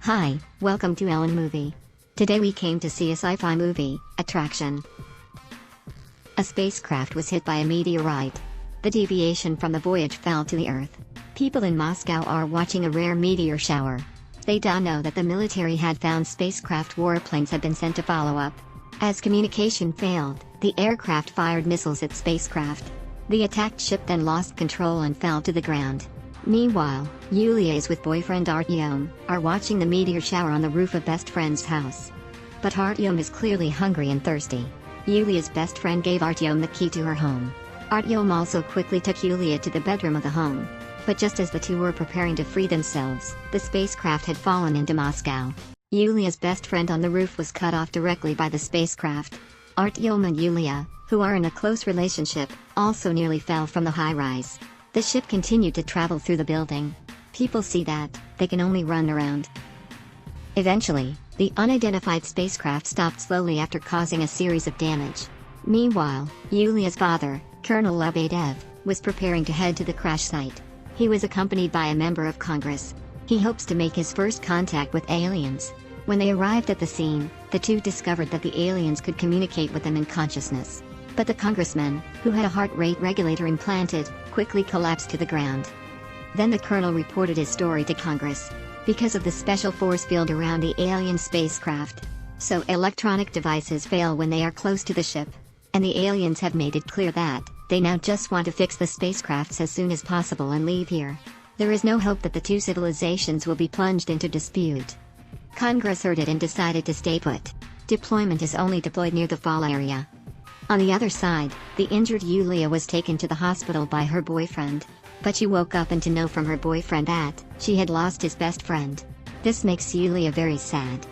Hi, welcome to Ellen Movie. Today we came to see a sci-fi movie, Attraction. A spacecraft was hit by a meteorite. The deviation from the voyage fell to the Earth. People in Moscow are watching a rare meteor shower. They don't know that the military had found spacecraft warplanes had been sent to follow up. As communication failed, the aircraft fired missiles at spacecraft. The attacked ship then lost control and fell to the ground. Meanwhile, Yulia is with boyfriend Artyom, are watching the meteor shower on the roof of best friend's house. But Artyom is clearly hungry and thirsty. Yulia's best friend gave Artyom the key to her home. Artyom also quickly took Yulia to the bedroom of the home. But just as the two were preparing to free themselves, the spacecraft had fallen into Moscow. Yulia's best friend on the roof was cut off directly by the spacecraft. Artyom and Yulia, who are in a close relationship, also nearly fell from the high-rise. The ship continued to travel through the building. People see that, they can only run around. Eventually, the unidentified spacecraft stopped slowly after causing a series of damage. Meanwhile, Yulia's father, Colonel Lebedev, was preparing to head to the crash site. He was accompanied by a member of Congress. He hopes to make his first contact with aliens. When they arrived at the scene, the two discovered that the aliens could communicate with them in consciousness. But the congressman, who had a heart rate regulator implanted, quickly collapsed to the ground. Then the colonel reported his story to Congress. Because of the special force field around the alien spacecraft, so electronic devices fail when they are close to the ship. And the aliens have made it clear that they now just want to fix the spacecrafts as soon as possible and leave here. There is no hope that the two civilizations will be plunged into dispute. Congress heard it and decided to stay put. Deployment is only deployed near the fall area. On the other side, the injured Yulia was taken to the hospital by her boyfriend. But she woke up and to know from her boyfriend that she had lost his best friend. This makes Yulia very sad.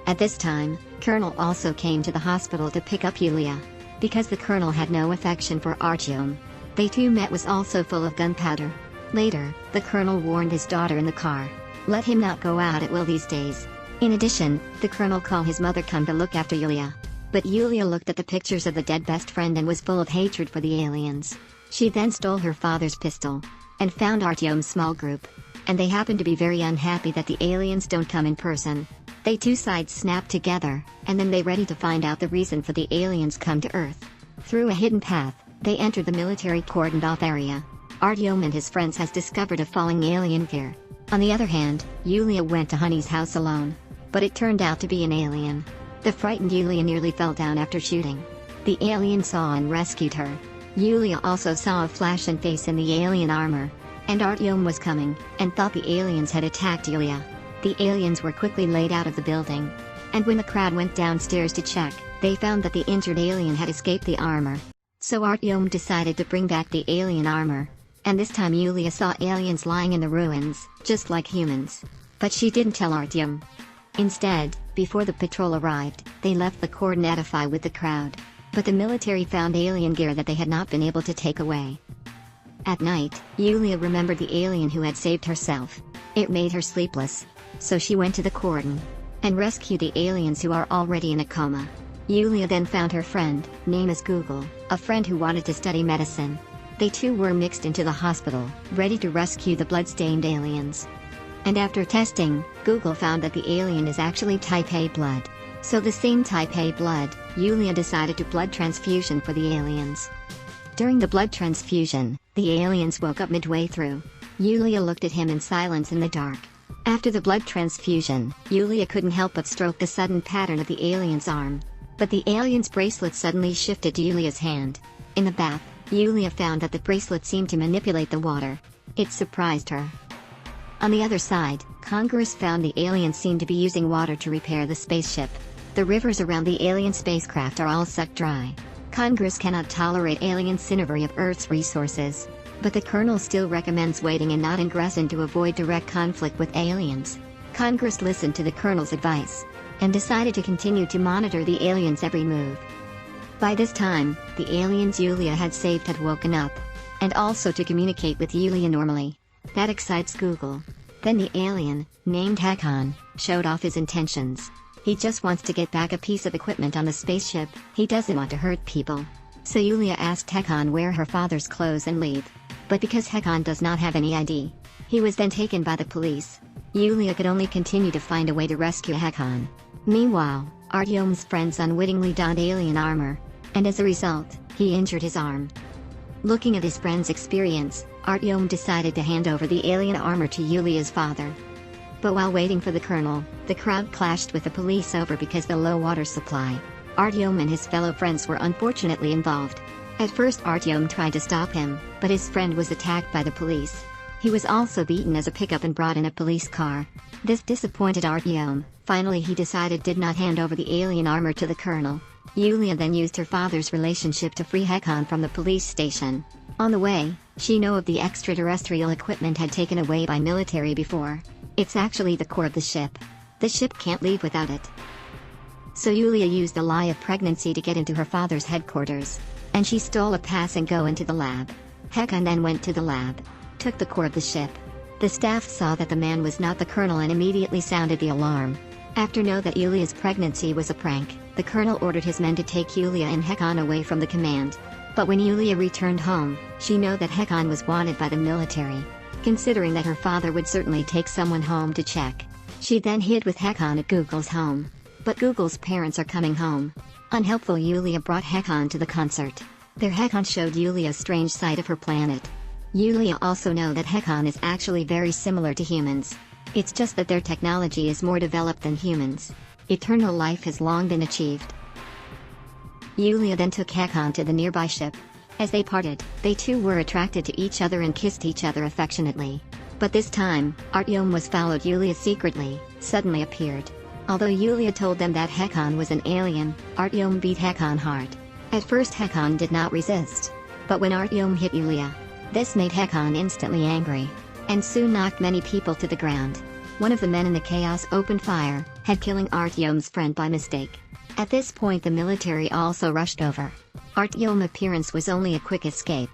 At this time, Colonel also came to the hospital to pick up Yulia. Because the colonel had no affection for Artyom. They two met was also full of gunpowder. Later, the colonel warned his daughter in the car. Let him not go out at will these days. In addition, the colonel called his mother come to look after Yulia. But Yulia looked at the pictures of the dead best friend and was full of hatred for the aliens. She then stole her father's pistol. And found Artyom's small group. And they happen to be very unhappy that the aliens don't come in person. They two sides snap together, and then they ready to find out the reason for the aliens come to Earth. Through a hidden path, they enter the military cordoned off area. Artyom and his friends has discovered a falling alien gear. On the other hand, Yulia went to Honey's house alone. But it turned out to be an alien. The frightened Yulia nearly fell down after shooting. The alien saw and rescued her. Yulia also saw a flash and face in the alien armor. And Artyom was coming, and thought the aliens had attacked Yulia. The aliens were quickly laid out of the building. And when the crowd went downstairs to check, they found that the injured alien had escaped the armor. So Artyom decided to bring back the alien armor. And this time Yulia saw aliens lying in the ruins, just like humans. But she didn't tell Artyom. Instead, before the patrol arrived, they left the cordon edify with the crowd. But the military found alien gear that they had not been able to take away. At night, Yulia remembered the alien who had saved herself. It made her sleepless. So she went to the cordon and rescued the aliens who are already in a coma. Yulia then found her friend, named as Google, a friend who wanted to study medicine. They two were mixed into the hospital, ready to rescue the blood-stained aliens. And after testing, Google found that the alien is actually type A blood. So the same type A blood, Yulia decided to blood transfusion for the aliens. During the blood transfusion, the aliens woke up midway through. Yulia looked at him in silence in the dark. After the blood transfusion, Yulia couldn't help but stroke the sudden pattern of the alien's arm. But the alien's bracelet suddenly shifted to Yulia's hand. In the bath, Yulia found that the bracelet seemed to manipulate the water. It surprised her. On the other side, Congress found the aliens seemed to be using water to repair the spaceship. The rivers around the alien spacecraft are all sucked dry. Congress cannot tolerate alien snobbery of Earth's resources. But the colonel still recommends waiting and not ingressing to avoid direct conflict with aliens. Congress listened to the colonel's advice. And decided to continue to monitor the aliens' every move. By this time, the aliens Yulia had saved had woken up. And also to communicate with Yulia normally. That excites Google. Then the alien, named Hakan, showed off his intentions. He just wants to get back a piece of equipment on the spaceship, he doesn't want to hurt people. So Yulia asked Hakan wear her father's clothes and leave. But because Hakan does not have any ID, he was then taken by the police. Yulia could only continue to find a way to rescue Hekon. Meanwhile, Artyom's friends unwittingly donned alien armor, and as a result, he injured his arm. Looking at his friend's experience, Artyom decided to hand over the alien armor to Yulia's father. But while waiting for the colonel, the crowd clashed with the police because the low water supply. Artyom and his fellow friends were unfortunately involved. At first Artyom tried to stop him, but his friend was attacked by the police. He was also beaten as a pickup and brought in a police car. This disappointed Artyom. Finally he decided did not hand over the alien armor to the colonel. Yulia then used her father's relationship to free Hekon from the police station. On the way, she knew of the extraterrestrial equipment had taken away by military before. It's actually the core of the ship. The ship can't leave without it. So Yulia used the lie of pregnancy to get into her father's headquarters. And she stole a pass and go into the lab. Hekon then went to the lab, took the core of the ship. The staff saw that the man was not the colonel and immediately sounded the alarm. After knowing that Yulia's pregnancy was a prank, the colonel ordered his men to take Yulia and Hekon away from the command. But when Yulia returned home, she knew that Hekon was wanted by the military. Considering that her father would certainly take someone home to check, she then hid with Hekon at Google's home. But Google's parents are coming home. Unhelpful Yulia brought Hekon to the concert. There Hekon showed Yulia a strange side of her planet. Yulia also knew that Hekon is actually very similar to humans. It's just that their technology is more developed than humans. Eternal life has long been achieved. Yulia then took Hekon to the nearby ship. As they parted, they too were attracted to each other and kissed each other affectionately. But this time, Artyom was followed. Yulia secretly, suddenly appeared. Although Yulia told them that Hekon was an alien, Artyom beat Hekon hard. At first Hekon did not resist. But when Artyom hit Yulia, this made Hekon instantly angry, and soon knocked many people to the ground. One of the men in the chaos opened fire, killing Artyom's friend by mistake. At this point the military also rushed over. Artyom's appearance was only a quick escape.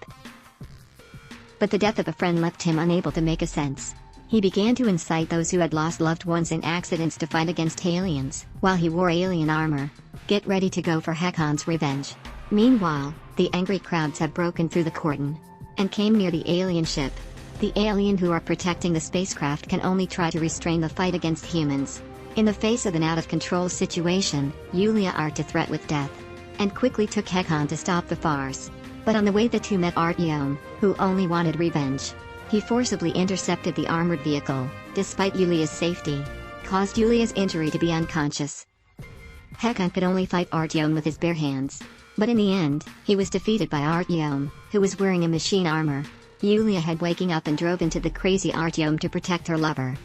But the death of a friend left him unable to make sense. He began to incite those who had lost loved ones in accidents to fight against aliens, while he wore alien armor. Get ready to go for Hekon's revenge. Meanwhile, the angry crowds have broken through the cordon and came near the alien ship. The alien who are protecting the spacecraft can only try to restrain the fight against humans. In the face of an out-of-control situation, Yulia arched a threat with death, and quickly took Hekon to stop the farce. But on the way the two met Artyom, who only wanted revenge. He forcibly intercepted the armored vehicle, despite Yulia's safety, caused Yulia's injury to be unconscious. Hekon could only fight Artyom with his bare hands. But in the end, he was defeated by Artyom, who was wearing a machine armor. Yulia had waking up and drove into the crazy Artyom to protect her lover.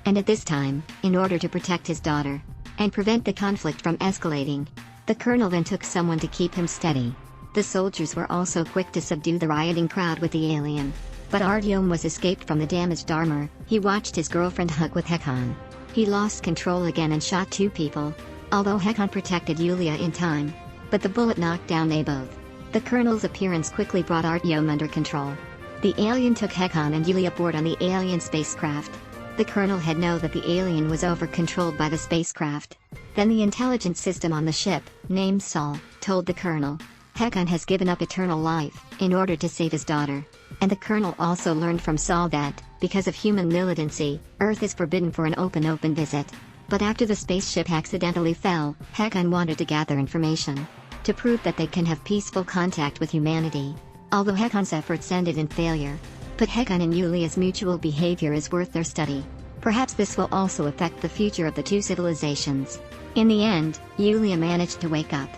And at this time, in order to protect his daughter, and prevent the conflict from escalating, the colonel then took someone to keep him steady. The soldiers were also quick to subdue the rioting crowd with the alien. But Artyom was escaped from the damaged armor. He watched his girlfriend hug with Hekon. He lost control again and shot two people, although Hekon protected Yulia in time. But the bullet knocked down they both. The colonel's appearance quickly brought Artyom under control. The alien took Hekon and Yulia aboard on the alien spacecraft. The colonel had known that the alien was over-controlled by the spacecraft. Then the intelligence system on the ship, named Sol, told the colonel, Hekon has given up eternal life, in order to save his daughter. And the colonel also learned from Sol that, because of human militancy, Earth is forbidden for an open visit. But after the spaceship accidentally fell, Hekon wanted to gather information, to prove that they can have peaceful contact with humanity. Although Hekon's efforts ended in failure. But Hekon and Yulia's mutual behavior is worth their study. Perhaps this will also affect the future of the two civilizations. In the end, Yulia managed to wake up.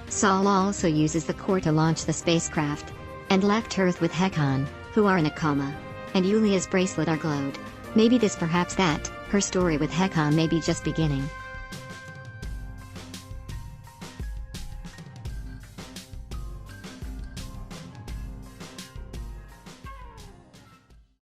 Sol also uses the core to launch the spacecraft, and left Earth with Hekon, who are in a coma. And Yulia's bracelet are glowed. Maybe this perhaps that, her story with Hekon may be just beginning.